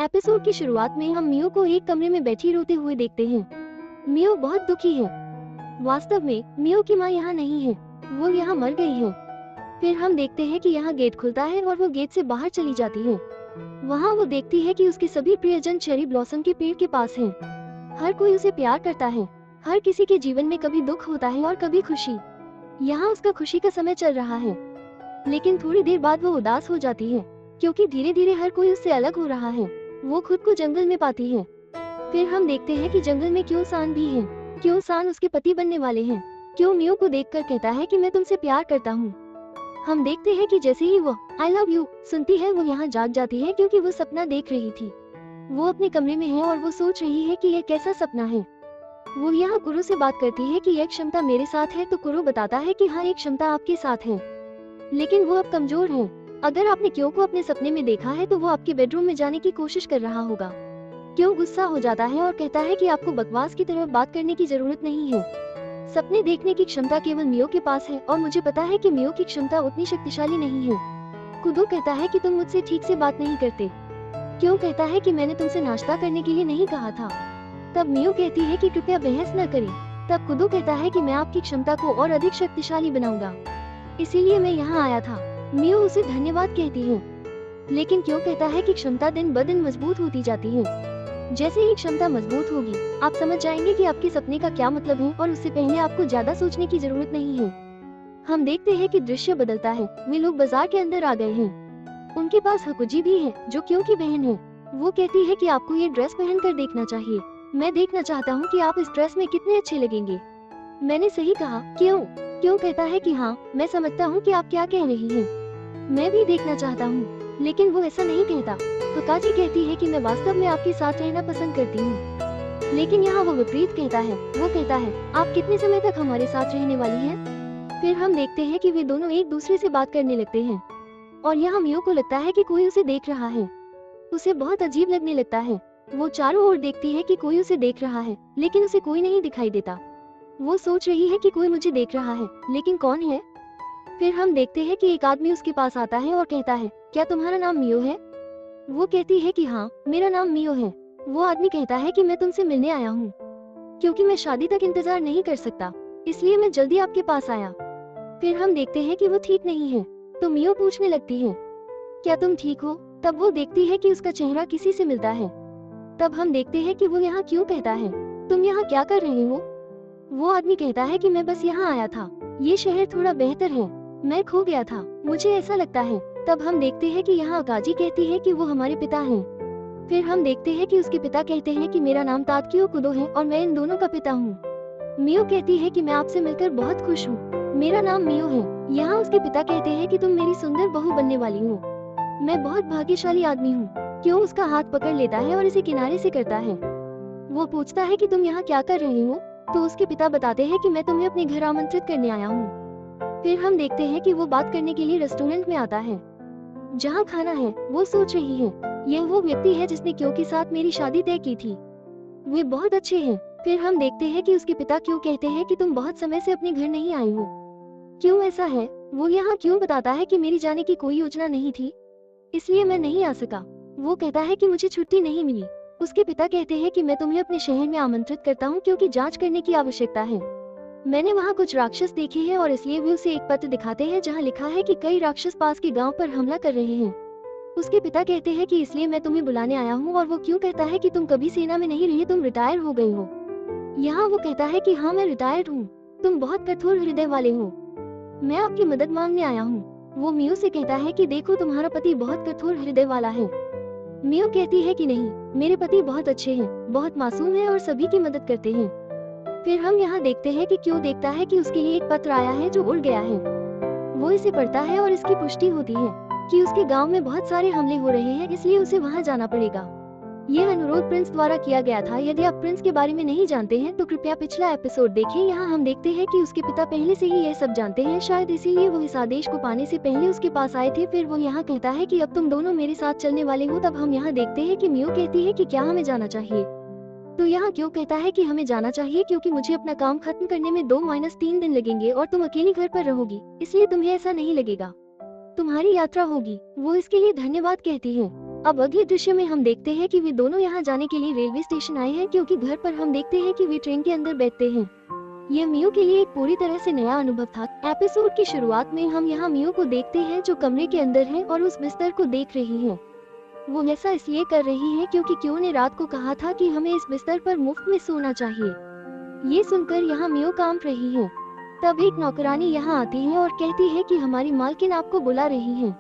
Episode की शुरुआत में हम मियो को एक कमरे में बैठी रोते हुए देखते हैं। मियो बहुत दुखी है। वास्तव में मियो की माँ यहाँ नहीं है, वो यहाँ मर गई है। फिर हम देखते हैं कि यहाँ गेट खुलता है और वो गेट से बाहर चली जाती है। वहाँ वो देखती है कि उसके सभी प्रियजन चेरी ब्लॉसम के पेड़ के पास हैं। हर कोई उसे प्यार करता है। हर किसी के जीवन में कभी दुख होता है और कभी खुशी। यहाँ उसका खुशी का समय चल रहा है, लेकिन थोड़ी देर बाद वो उदास हो जाती है, क्योंकि धीरे धीरे हर कोई उससे अलग हो रहा है। वो खुद को जंगल में पाती है। फिर हम देखते हैं कि जंगल में क्यों सान भी है। क्यों सान उसके पति बनने वाले हैं। क्यों मियो को देखकर कहता है कि मैं तुमसे प्यार करता हूँ। हम देखते हैं कि जैसे ही वो आई लव यू सुनती है, वो यहाँ जाग जाती है, क्योंकि वो सपना देख रही थी। वो अपने कमरे में है और वो सोच रही है कि यह कैसा सपना है। वो यहाँ कुरु से बात करती है कि यह क्षमता मेरे साथ है, तो कुरु बताता है कि हाँ, एक क्षमता आपके साथ है, लेकिन वो अब कमजोर है। अगर आपने क्यों को अपने सपने में देखा है तो वो आपके बेडरूम में जाने की कोशिश कर रहा होगा। क्यों गुस्सा हो जाता है और कहता है कि आपको बकवास की तरह बात करने की जरूरत नहीं है। सपने देखने की क्षमता केवल मियो के पास है, और मुझे पता है कि मियो की क्षमता उतनी शक्तिशाली नहीं है। कुदो कहता है कि तुम मुझसे ठीक से बात नहीं करते। क्यों कहता है कि मैंने तुमसे नाश्ता करने के लिए नहीं कहा था। तब मियो कहती है कि कृपया बहस न करें। तब कुदो कहता है कि मैं आपकी क्षमता को और अधिक शक्तिशाली बनाऊंगा, इसीलिए मैं यहाँ आया था। मियो उसे धन्यवाद कहती है, लेकिन क्यों कहता है कि क्षमता दिन ब दिन मजबूत होती जाती है। जैसे ही क्षमता मजबूत होगी, आप समझ जाएंगे कि आपके सपने का क्या मतलब है, और उससे पहले आपको ज्यादा सोचने की जरूरत नहीं है। हम देखते हैं कि दृश्य बदलता है। वे लोग बाजार के अंदर आ गए हैं। उनके पास हकुजी भी है, जो क्यों की बहन है। वो कहती है कि आपको ये ड्रेस पहन कर देखना चाहिए। मैं देखना चाहता हूँ कि आप इस ड्रेस में कितने अच्छे लगेंगे। मैंने सही कहा क्यों? क्यों कहता है कि हाँ, मैं समझता हूँ कि आप क्या कह रही हैं। मैं भी देखना चाहता हूँ, लेकिन वो ऐसा नहीं कहता। हकाजी कहती है कि मैं वास्तव में आपके साथ रहना पसंद करती हूँ, लेकिन यहाँ वो विपरीत कहता है। वो कहता है, आप कितने समय तक हमारे साथ रहने वाली हैं? फिर हम देखते हैं कि वे दोनों एक दूसरे से बात करने लगते हैं, और यहाँ मियो को लगता है कि कोई उसे देख रहा है। उसे बहुत अजीब लगने लगता है। वो चारों ओर देखती है कि कोई उसे देख रहा है, लेकिन उसे कोई नहीं दिखाई देता। वो सोच रही है कि कोई मुझे देख रहा है, लेकिन कौन है? फिर हम देखते हैं कि एक आदमी उसके पास आता है और कहता है, क्या तुम्हारा नाम मियो है? वो कहती है कि हाँ, मेरा नाम मियो है। वो आदमी कहता है कि मैं तुमसे मिलने आया हूँ, क्योंकि मैं शादी तक इंतजार नहीं कर सकता, इसलिए मैं जल्दी आपके पास आया। फिर हम देखते हैं कि वो ठीक नहीं है, तो मियो पूछने लगती है, क्या तुम ठीक हो? तब वो देखती है कि उसका चेहरा किसी से मिलता है। तब हम देखते हैं कि वो यहाँ क्यों कहता है, तुम यहाँ क्या कर रहे हो? वो आदमी कहता है कि मैं बस यहाँ आया था, ये शहर थोड़ा बेहतर है, मैं खो गया था, मुझे ऐसा लगता है। तब हम देखते हैं कि यहाँ अकाजी कहती है कि वो हमारे पिता हैं। फिर हम देखते हैं कि उसके पिता कहते हैं कि मेरा नाम तादकियो कुदो है और मैं इन दोनों का पिता हूँ। मियो कहती है कि मैं आपसे मिलकर बहुत खुश हूँ, मेरा नाम मियो है। यहाँ उसके पिता कहते हैं कि तुम मेरी सुंदर बहू बनने वाली हो, मैं बहुत भाग्यशाली आदमी हूँ। क्यों उसका हाथ पकड़ लेता है और इसे किनारे से करता है। वो पूछता है कि तुम यहाँ क्या कर रहे हो? तो उसके पिता बताते हैं कि मैं तुम्हें अपने घर आमंत्रित करने आया हूँ। फिर हम देखते हैं कि वो बात करने के लिए रेस्टोरेंट में आता है, जहाँ खाना है। वो सोच रही है, यह वो व्यक्ति है जिसने क्यों के साथ मेरी शादी तय की थी, वे बहुत अच्छे हैं। फिर हम देखते हैं कि उसके पिता क्यों कहते हैं कि तुम बहुत समय से अपने घर नहीं आई हो। क्यों ऐसा है? वो यहाँ क्यों बताता है कि मेरी जाने की कोई योजना नहीं थी, इसलिए मैं नहीं आ सका। वो कहता है कि मुझे छुट्टी नहीं मिली। उसके पिता कहते हैं कि मैं तुम्हें अपने शहर में आमंत्रित करता हूँ, क्योंकि जांच करने की आवश्यकता है। मैंने वहाँ कुछ राक्षस देखे हैं, और इसलिए वे उसे एक पत्र दिखाते हैं जहाँ लिखा है कि कई राक्षस पास के गांव पर हमला कर रहे हैं। उसके पिता कहते हैं कि इसलिए मैं तुम्हें बुलाने आया हूँ। और वो क्यों कहता है कि तुम कभी सेना में नहीं रहे, तुम रिटायर हो गए हो। यहाँ वो कहता है कि हाँ, मैं रिटायर्ड हूँ, तुम बहुत कठोर हृदय वाले हो, मैं आपकी मदद मांगने आया हूँ। वो मियो से कहता है कि देखो, तुम्हारा पति बहुत कठोर हृदय वाला है। मियो कहती है कि नहीं, मेरे पति बहुत अच्छे हैं, बहुत मासूम है और सभी की मदद करते हैं। फिर हम यहाँ देखते हैं कि क्यों देखता है कि उसके लिए एक पत्र आया है जो उड़ गया है। वो इसे पढ़ता है और इसकी पुष्टि होती है कि उसके गांव में बहुत सारे हमले हो रहे हैं, इसलिए उसे वहां जाना पड़ेगा। यह अनुरोध प्रिंस द्वारा किया गया था। यदि आप प्रिंस के बारे में नहीं जानते हैं तो कृपया पिछला एपिसोड देखें। यहाँ हम देखते हैं कि उसके पिता पहले से ही यह सब जानते हैं, शायद इसीलिए वो इस आदेश को पाने से पहले उसके पास आए थे। फिर वो यहाँ कहता है कि अब तुम दोनों मेरे साथ चलने वाले हो। तब हम यहाँ देखते हैं कि मियो कहती है कि क्या हमें जाना चाहिए, तो यहाँ क्यों कहता है कि हमें जाना चाहिए, क्योंकि मुझे अपना काम खत्म करने में 2-3 दिन लगेंगे और तुम अकेली घर पर रहोगी, इसलिए तुम्हें ऐसा नहीं लगेगा, तुम्हारी यात्रा होगी। वो इसके लिए धन्यवाद कहती है। अब अगले दृश्य में हम देखते हैं कि वे दोनों यहाँ जाने के लिए रेलवे स्टेशन आए हैं, क्योंकि घर पर हम देखते हैं कि वे ट्रेन के अंदर बैठते हैं। यह मियो के लिए एक पूरी तरह से नया अनुभव था। एपिसोड की शुरुआत में हम यहाँ मियो को देखते हैं जो कमरे के अंदर है और उस बिस्तर को देख रही है। वो ऐसा इसलिए कर रही है क्योंकि क्यों ने रात को कहा था कि हमें इस बिस्तर पर मुफ्त में सोना चाहिए। ये सुनकर यहाँ मियो कांप रही है। तब एक नौकरानी यहाँ आती है और कहती है कि हमारी मालकिन आपको बुला रही है।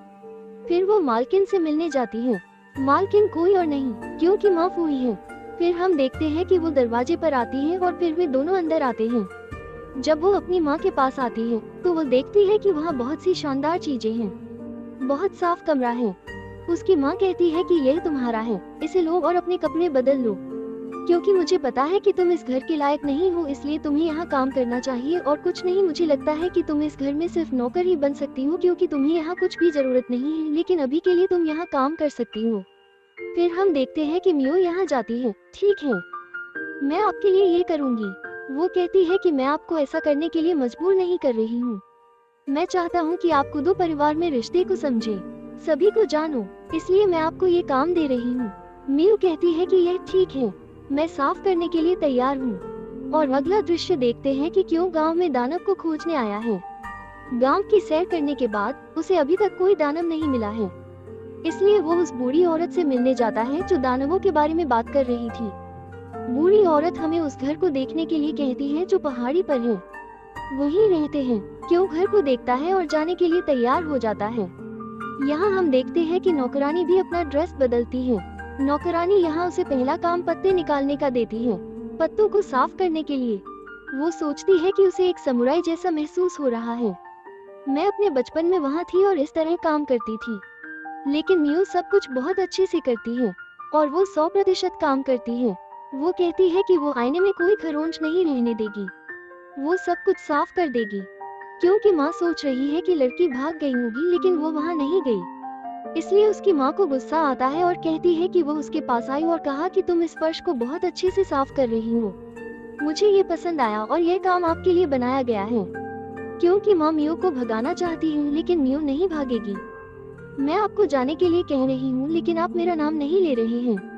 फिर वो मालकिन से मिलने जाती है। मालकिन कोई और नहीं क्योंकि माँ फूई है। फिर हम देखते हैं कि वो दरवाजे पर आती है और फिर वे दोनों अंदर आते हैं। जब वो अपनी माँ के पास आती है तो वो देखती है कि वहाँ बहुत सी शानदार चीजें हैं। बहुत साफ कमरा है। उसकी माँ कहती है कि यह तुम्हारा है, इसे लो और अपने कपड़े बदल लो, क्योंकि मुझे पता है कि तुम इस घर के लायक नहीं हो, इसलिए तुम्हें यहाँ काम करना चाहिए और कुछ नहीं। मुझे लगता है कि तुम इस घर में सिर्फ नौकर ही बन सकती हो, क्योंकि तुम्हें यहाँ कुछ भी जरूरत नहीं है, लेकिन अभी के लिए तुम यहाँ काम कर सकती हो। फिर हम देखते हैं कि मियो यहाँ जाती है। ठीक है, मैं आपके लिए ये करूँगी। वो कहती है कि मैं आपको ऐसा करने के लिए मजबूर नहीं कर रही हूँ। मैं चाहता हूँ कि आप खुद परिवार में रिश्ते को समझे, सभी को जानो, इसलिए मैं आपको ये काम दे रही हूँ। मियो कहती है कि यह ठीक है, मैं साफ करने के लिए तैयार हूँ। और अगला दृश्य देखते हैं कि क्यों गांव में दानव को खोजने आया है। गांव की सैर करने के बाद उसे अभी तक कोई दानव नहीं मिला है, इसलिए वो उस बूढ़ी औरत से मिलने जाता है जो दानवों के बारे में बात कर रही थी। बूढ़ी औरत हमें उस घर को देखने के लिए कहती है जो पहाड़ी पर है। वहीं रहते हैं। क्यों घर को देखता है और जाने के लिए तैयार हो जाता है। यहाँ हम देखते हैं कि नौकरानी भी अपना ड्रेस बदलती है। नौकरानी यहाँ उसे पहला काम पत्ते निकालने का देती है, पत्तों को साफ करने के लिए। वो सोचती है कि उसे एक समुराई जैसा महसूस हो रहा है। मैं अपने बचपन में वहाँ थी और इस तरह काम करती थी, लेकिन मियो सब कुछ बहुत अच्छे से करती है और वो 100% काम करती है। वो कहती है कि वो आईने में कोई खरोंच नहीं रहने देगी, वो सब कुछ साफ कर देगी, क्योंकि माँ सोच रही है कि लड़की भाग गई होगी, लेकिन वो वहाँ नहीं गई। इसलिए उसकी माँ को गुस्सा आता है और कहती है कि वो उसके पास आई और कहा कि तुम इस फर्श को बहुत अच्छे से साफ कर रही हो, मुझे ये पसंद आया और यह काम आपके लिए बनाया गया है। क्योंकि माँ मियो को भगाना चाहती है, लेकिन मियो नहीं भागेगी। मैं आपको जाने के लिए कह रही हूँ, लेकिन आप मेरा नाम नहीं ले रहे हैं।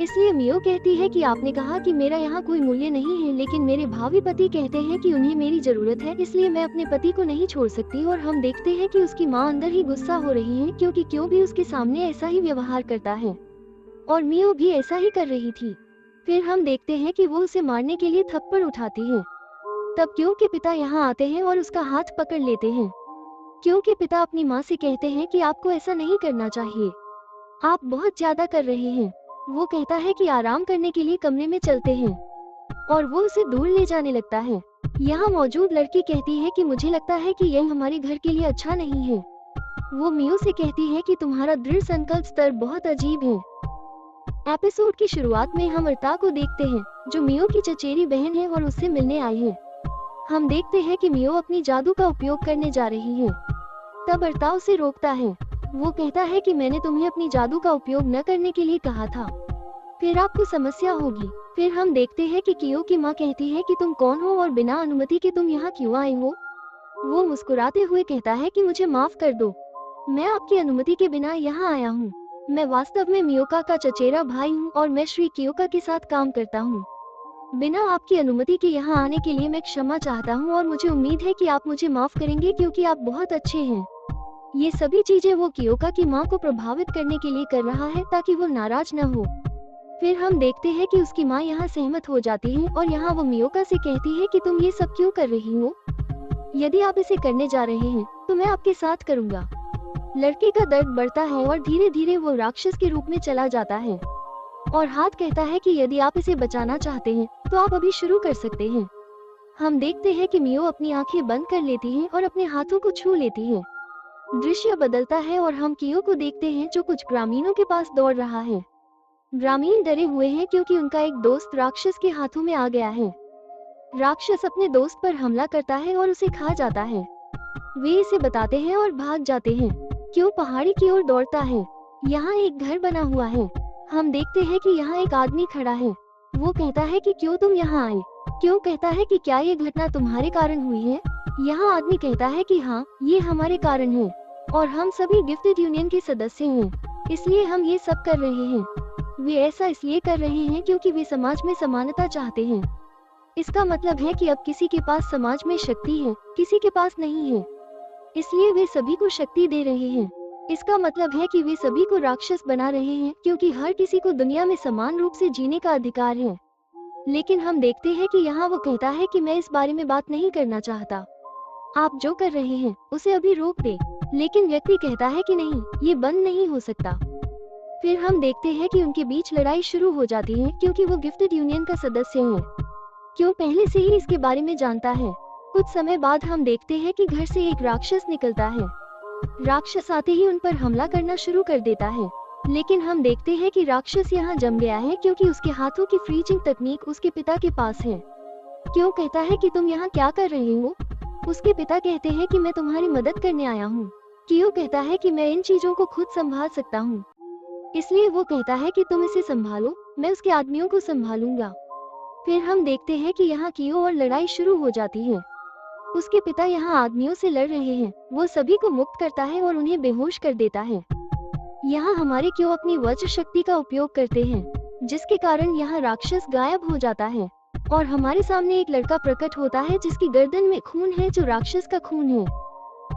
इसलिए मियो कहती है कि आपने कहा कि मेरा यहाँ कोई मूल्य नहीं है, लेकिन मेरे भावी पति कहते हैं कि उन्हें मेरी जरूरत है, इसलिए मैं अपने पति को नहीं छोड़ सकती। और हम देखते हैं कि उसकी माँ अंदर ही गुस्सा हो रही है, क्योंकि क्यों भी उसके सामने ऐसा ही व्यवहार करता है और मियो भी ऐसा ही कर रही थी। फिर हम देखते हैं कि वो उसे मारने के लिए थप्पड़ उठाती है। तब क्यों के पिता यहाँ आते हैं और उसका हाथ पकड़ लेते हैं। क्यों के पिता अपनी माँ से कहते हैं कि आपको ऐसा नहीं करना चाहिए, आप बहुत ज्यादा कर रहे हैं। वो कहता है कि आराम करने के लिए कमरे में चलते हैं और वो उसे दूर ले जाने लगता है। यहाँ मौजूद लड़की कहती है कि मुझे लगता है कि यह हमारे घर के लिए अच्छा नहीं है। वो मियो से कहती है कि तुम्हारा दृढ़ संकल्प स्तर बहुत अजीब है। एपिसोड की शुरुआत में हम अर्ता को देखते हैं, जो मियो की चचेरी बहन है और उससे मिलने आई है। हम देखते हैं कि मियो अपनी जादू का उपयोग करने जा रही है। तब अर्ता उसे रोकता है। वो कहता है कि मैंने तुम्हें अपनी जादू का उपयोग न करने के लिए कहा था, फिर आपको समस्या होगी। फिर हम देखते हैं कि कियो की माँ कहती है कि तुम कौन हो और बिना अनुमति के तुम यहाँ क्यों आए हो। वो मुस्कुराते हुए कहता है कि मुझे माफ कर दो, मैं आपकी अनुमति के बिना यहाँ आया हूँ। मैं वास्तव में मियोका का चचेरा भाई हूँ और मैं श्री कियोका के साथ काम करता हूँ। बिना आपकी अनुमति के यहाँ आने के लिए मैं क्षमा चाहता हूँ और मुझे उम्मीद है कि आप मुझे माफ करेंगे, क्योंकि आप बहुत अच्छे हैं। ये सभी चीजें वो कियोका की माँ को प्रभावित करने के लिए कर रहा है, ताकि वो नाराज न हो। फिर हम देखते हैं कि उसकी माँ यहाँ सहमत हो जाती है और यहाँ वो मियोका से कहती है कि तुम ये सब क्यों कर रही हो। यदि आप इसे करने जा रहे हैं तो मैं आपके साथ करूँगा। लड़के का दर्द बढ़ता है और धीरे धीरे वो राक्षस के रूप में चला जाता है और हाथ कहता है कि यदि आप इसे बचाना चाहते हैं तो आप अभी शुरू कर सकते हैं। हम देखते हैं कि मियो अपनी आंखें बंद कर लेती है और अपने हाथों को छू लेती है। दृश्य बदलता है और हम कियो को देखते हैं जो कुछ ग्रामीणों के पास दौड़ रहा है। ग्रामीण डरे हुए हैं क्योंकि उनका एक दोस्त राक्षस के हाथों में आ गया है। राक्षस अपने दोस्त पर हमला करता है और उसे खा जाता है। वे इसे बताते हैं और भाग जाते हैं। क्यों पहाड़ी की ओर दौड़ता है। यहाँ एक घर बना हुआ है। हम देखते हैं कि यहाँ एक आदमी खड़ा है। वो कहता है कि क्यों तुम यहाँ आए। क्यों कहता है कि क्या ये घटना तुम्हारे कारण हुई है। यहाँ आदमी कहता है कि हाँ, ये हमारे कारण है और हम सभी गिफ्टेड यूनियन के सदस्य हैं। इसलिए हम ये सब कर रहे हैं। वे ऐसा इसलिए कर रहे हैं क्योंकि वे समाज में समानता चाहते हैं। इसका मतलब है कि अब किसी के पास समाज में शक्ति है, किसी के पास नहीं है, इसलिए वे सभी को शक्ति दे रहे हैं। इसका मतलब है कि वे सभी को राक्षस बना रहे हैं, क्योंकि हर किसी को दुनिया में समान रूप से जीने का अधिकार है। लेकिन हम देखते हैं कि यहाँ वो कहता है कि मैं इस बारे में बात नहीं करना चाहता, आप जो कर रहे हैं उसे अभी रोक दे। लेकिन व्यक्ति कहता है कि नहीं, ये बंद नहीं हो सकता। फिर हम देखते हैं कि उनके बीच लड़ाई शुरू हो जाती है, क्योंकि वो गिफ्टेड यूनियन का सदस्य है। क्यों पहले से ही इसके बारे में जानता है। कुछ समय बाद हम देखते हैं कि घर से एक राक्षस निकलता है। राक्षस आते ही उन पर हमला करना शुरू कर देता है। लेकिन हम देखते हैं कि राक्षस यहाँ जम गया है, क्योंकि उसके हाथों की फ्रीजिंग तकनीक उसके पिता के पास है। क्यों कहता है कि तुम यहाँ क्या कर रहे हो। उसके पिता कहते हैं कि मैं तुम्हारी मदद करने आया हूँ। क्यों कहता है कि मैं इन चीजों को खुद संभाल सकता हूँ, इसलिए वो कहता है कि तुम इसे संभालो, मैं उसके आदमियों को संभालूंगा। फिर हम देखते हैं कि यहाँ कियो और लड़ाई शुरू हो जाती है। उसके पिता यहाँ आदमियों से लड़ रहे हैं। वो सभी को मुक्त करता है और उन्हें बेहोश कर देता है। यहाँ हमारे कियो अपनी वज्र शक्ति का उपयोग करते हैं, जिसके कारण यहाँ राक्षस गायब हो जाता है और हमारे सामने एक लड़का प्रकट होता है जिसकी गर्दन में खून है, जो राक्षस का खून है।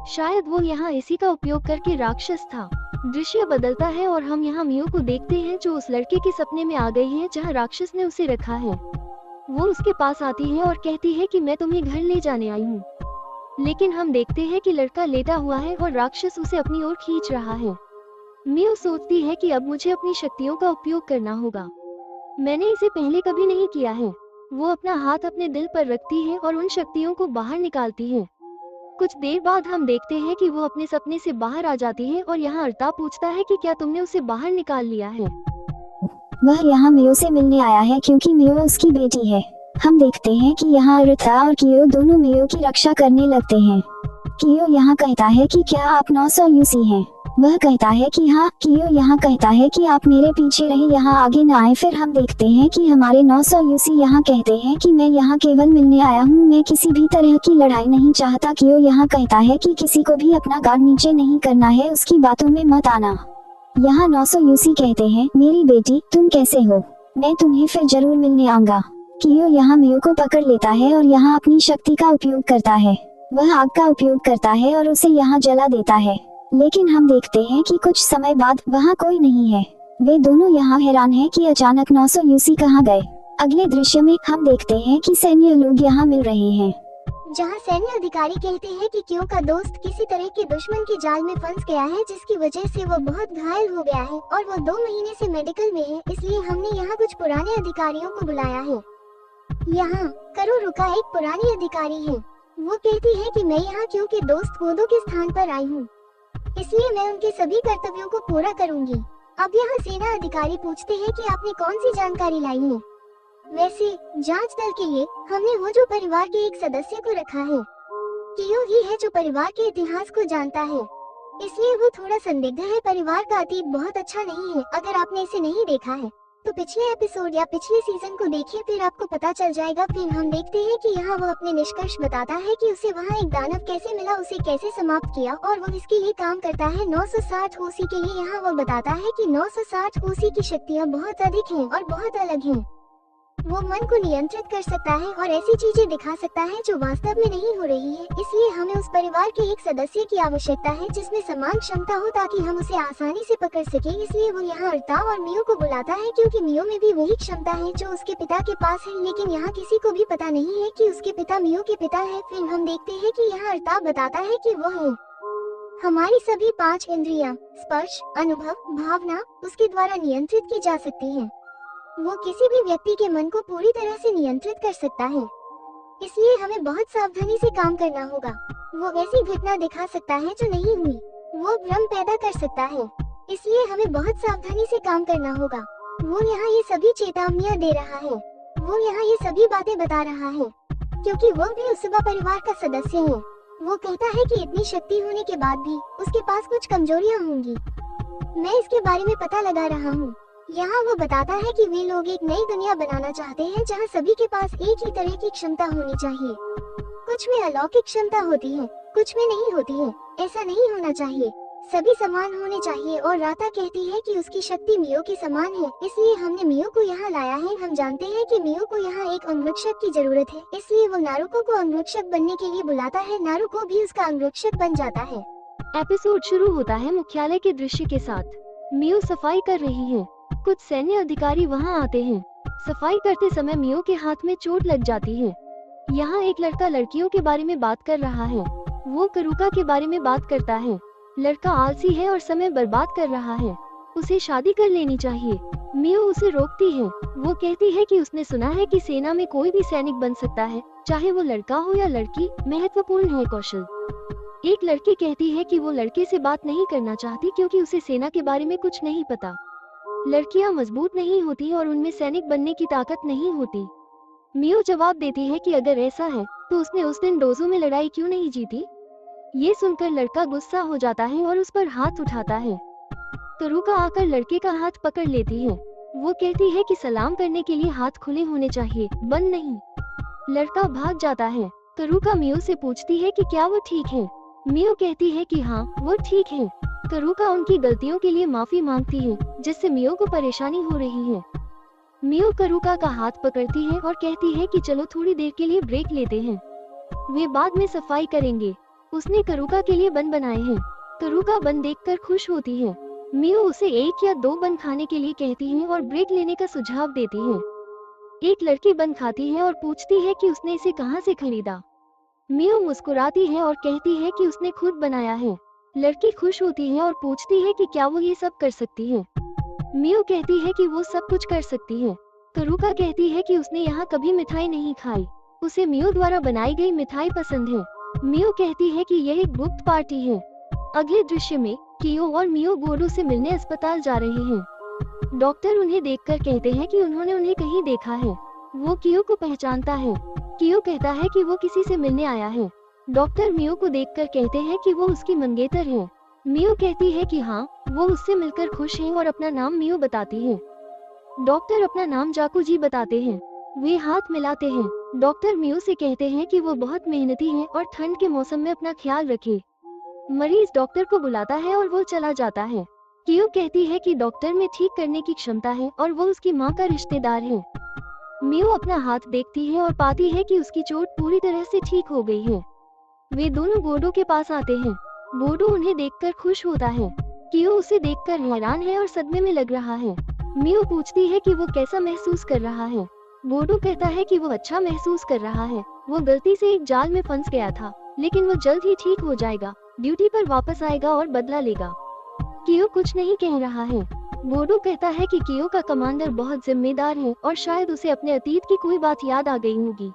शायद वो यहाँ इसी का उपयोग करके राक्षस था। दृश्य बदलता है और हम यहाँ मियो को देखते हैं, जो उस लड़के के सपने में आ गई है जहाँ राक्षस ने उसे रखा है। वो उसके पास आती है और कहती है कि मैं तुम्हें घर ले जाने आई हूँ। लेकिन हम देखते हैं कि लड़का लेटा हुआ है और राक्षस उसे अपनी ओर खींच रहा है। मियो सोचती है कि अब मुझे अपनी शक्तियों का उपयोग करना होगा, मैंने इसे पहले कभी नहीं किया है। वो अपना हाथ अपने दिल पर रखती है और उन शक्तियों को बाहर निकालती है। कुछ देर बाद हम देखते हैं कि वो अपने सपने से बाहर आ जाती है और यहाँ अर्ता पूछता है कि क्या तुमने उसे बाहर निकाल लिया है। वह यहाँ मियो से मिलने आया है क्योंकि मियो उसकी बेटी है। हम देखते हैं कि यहाँ अर्ता और कियो दोनों मियो की रक्षा करने लगते हैं। कियो यहाँ कहता है कि क्या आप 900 यूसी हैं? वह कहता है कि हाँ। कियो यहाँ कहता है कि आप मेरे पीछे रहे, यहाँ आगे न आए। फिर हम देखते हैं कि हमारे 900 यूसी यहाँ कहते हैं कि मैं यहाँ केवल मिलने आया हूँ, मैं किसी भी तरह की लड़ाई नहीं चाहता। कियो यहाँ कहता है कि किसी को भी अपना गार्ड नीचे नहीं करना है, उसकी बातों में मत आना। यहाँ 900 यूसी कहते हैं, मेरी बेटी तुम कैसे हो, मैं तुम्हें फिर जरूर मिलने आऊंगा। कियो यहाँ मियो को पकड़ लेता है और यहाँ अपनी शक्ति का उपयोग करता है। वह आग का उपयोग करता है और उसे यहाँ जला देता है। लेकिन हम देखते हैं कि कुछ समय बाद वहाँ कोई नहीं है। वे दोनों यहाँ हैरान हैं कि अचानक 900 यूसी कहाँ गए। अगले दृश्य में हम देखते हैं कि सैन्य लोग यहाँ मिल रहे हैं, जहाँ सैन्य अधिकारी कहते हैं कि क्यों का दोस्त किसी तरह के दुश्मन के जाल में फंस गया है, जिसकी वजह से वो बहुत घायल हो गया है और वो 2 महीने से मेडिकल में है। इसलिए हमने यहाँ कुछ पुराने अधिकारियों को बुलाया है। यहाँ करो रुका एक पुरानी अधिकारी है। वो कहती है कि मैं यहाँ क्यों के दोस्त कोदो के स्थान पर आई हूँ, इसलिए मैं उनके सभी कर्तव्यों को पूरा करूँगी। अब यहाँ सेना अधिकारी पूछते हैं कि आपने कौन सी जानकारी लाई है। वैसे जांच दल के लिए हमने वो जो परिवार के एक सदस्य को रखा है। कियो ही है जो परिवार के इतिहास को जानता है, इसलिए वो थोड़ा संदिग्ध है। परिवार का अतीत बहुत अच्छा नहीं है। अगर आपने इसे नहीं देखा है तो पिछले एपिसोड या पिछले सीजन को देखिए, फिर आपको पता चल जाएगा। फिर हम देखते हैं कि यहाँ वो अपने निष्कर्ष बताता है कि उसे वहाँ एक दानव कैसे मिला, उसे कैसे समाप्त किया और वो इसके लिए काम करता है 960 ओसी के लिए। यहाँ वो बताता है कि 960 ओसी की शक्तियाँ बहुत अधिक हैं और बहुत अलग हैं। वो मन को नियंत्रित कर सकता है और ऐसी चीजें दिखा सकता है जो वास्तव में नहीं हो रही है। इसलिए हमें उस परिवार के एक सदस्य की आवश्यकता है जिसमें समान क्षमता हो, ताकि हम उसे आसानी से पकड़ सके। इसलिए वो यहाँ अर्ता और मियो को बुलाता है, क्योंकि मियो में भी वही क्षमता है जो उसके पिता के पास है। लेकिन यहाँ किसी को भी पता नहीं है कि उसके पिता मियो के पिता है। फिर हम देखते हैं कि यहाँ अर्ता बताता है कि वो है हमारी सभी 5 इंद्रियाँ, स्पर्श, अनुभव, भावना उसके द्वारा नियंत्रित की जा सकती है। वो किसी भी व्यक्ति के मन को पूरी तरह से नियंत्रित कर सकता है, इसलिए हमें बहुत सावधानी से काम करना होगा। वो ऐसी घटना दिखा सकता है जो नहीं हुई, वो भ्रम पैदा कर सकता है, इसलिए हमें बहुत सावधानी से काम करना होगा। वो यहाँ ये सभी चेतावनियाँ दे रहा है, वो यहाँ ये सभी बातें बता रहा है, क्योंकि वो भी उस परिवार का सदस्य है। वो कहता है कि इतनी शक्ति होने के बाद भी उसके पास कुछ कमजोरियाँ होंगी। मैं इसके बारे में पता लगा रहा हूँ। यहाँ वो बताता है कि वे लोग एक नई दुनिया बनाना चाहते हैं जहाँ सभी के पास एक ही तरह की क्षमता होनी चाहिए। कुछ में अलौकिक क्षमता होती है, कुछ में नहीं होती है। ऐसा नहीं होना चाहिए। सभी समान होने चाहिए और राता कहती है कि उसकी शक्ति मियो के समान है, इसलिए हमने मियो को यहाँ लाया है। हम जानते हैं कि मियो को यहाँ एक अंगरक्षक की जरूरत है, इसलिए वो नारुको को अंगरक्षक बनने के लिए बुलाता है। नारुको भी उसका अंगरक्षक बन जाता है। एपिसोड शुरू होता है मुख्यालय के दृश्य के साथ। मियो सफाई कर रही है। कुछ सैन्य अधिकारी वहाँ आते हैं। सफाई करते समय मियो के हाथ में चोट लग जाती है। यहाँ एक लड़का लड़कियों के बारे में बात कर रहा है। वो करुका के बारे में बात करता है। लड़का आलसी है और समय बर्बाद कर रहा है। उसे शादी कर लेनी चाहिए। मियो उसे रोकती है। वो कहती है कि उसने सुना है कि सेना में कोई भी सैनिक बन सकता है, चाहे वो लड़का हो या लड़की। महत्वपूर्ण है कौशल। एक लड़की कहती है कि वो लड़के से बात नहीं करना चाहती क्योंकि उसे सेना के बारे में कुछ नहीं पता। लड़कियां मजबूत नहीं होती और उनमें सैनिक बनने की ताकत नहीं होती। मियो जवाब देती है कि अगर ऐसा है तो उसने उस दिन डोजो में लड़ाई क्यों नहीं जीती। ये सुनकर लड़का गुस्सा हो जाता है और उस पर हाथ उठाता है। करुका आकर लड़के का हाथ पकड़ लेती है। वो कहती है कि सलाम करने के लिए हाथ खुले होने चाहिए, बंद नहीं। लड़का भाग जाता है। करुका मियो से पूछती है कि क्या वो ठीक है। मियो कहती है कि हाँ, वो ठीक है। करुका उनकी गलतियों के लिए माफी मांगती है, जिससे मियो को परेशानी हो रही है। मियो करुका का हाथ पकड़ती है और कहती है कि चलो थोड़ी देर के लिए ब्रेक लेते हैं, वे बाद में सफाई करेंगे। उसने करुका के लिए बन बनाए हैं। करुका बन देखकर खुश होती है। मियो उसे 1 या 2 बन खाने के लिए कहती है और ब्रेक लेने का सुझाव देती है। एक लड़की बन खाती है और पूछती है कि उसने इसे कहाँ से खरीदा। मियो मुस्कुराती है और कहती है कि उसने खुद बनाया है। लड़की खुश होती है और पूछती है कि क्या वो ये सब कर सकती है। मियो कहती है कि वो सब कुछ कर सकती है। करुका कहती है कि उसने यहाँ कभी मिठाई नहीं खाई, उसे मियो द्वारा बनाई गई मिठाई पसंद है। मियो कहती है कि यह एक गुप्त पार्टी है। अगले दृश्य में कियो और मियो गोडो से मिलने अस्पताल जा रहे हैं। डॉक्टर उन्हें देखकर कहते हैं कि उन्होंने उन्हें कहीं देखा है। वो कियो को पहचानता है। कियो कहता है कि वो किसी से मिलने आया है। डॉक्टर मियो को देखकर कहते हैं कि वो उसकी मंगेतर है। मियो कहती है कि हाँ, वो उससे मिलकर खुश है और अपना नाम मियो बताती है। डॉक्टर अपना नाम जाकुजी बताते हैं। वे हाथ मिलाते हैं। डॉक्टर मियो से कहते हैं कि वो बहुत मेहनती है और ठंड के मौसम में अपना ख्याल रखे। मरीज डॉक्टर को बुलाता है और वो चला जाता है। कियो कहती है कि डॉक्टर में ठीक करने की क्षमता है और वो उसकी माँ का रिश्तेदार है। मियो अपना हाथ देखती है और पाती है कि उसकी चोट पूरी तरह से ठीक हो गई है। वे दोनों गोडो के पास आते हैं। गोडो उन्हें देखकर खुश होता है। कियो उसे देखकर हैरान है और सदमे में लग रहा है। मियो पूछती है कि वो कैसा महसूस कर रहा है। गोडो कहता है कि वो अच्छा महसूस कर रहा है। वो गलती से एक जाल में फंस गया था, लेकिन वो जल्द ही ठीक हो जाएगा, ड्यूटी पर वापस आएगा और बदला लेगा। कियो कुछ नहीं कह रहा है। गोडो कहता है कि कियो का कमांडर बहुत जिम्मेदार है और शायद उसे अपने अतीत की कोई बात याद आ गई होगी।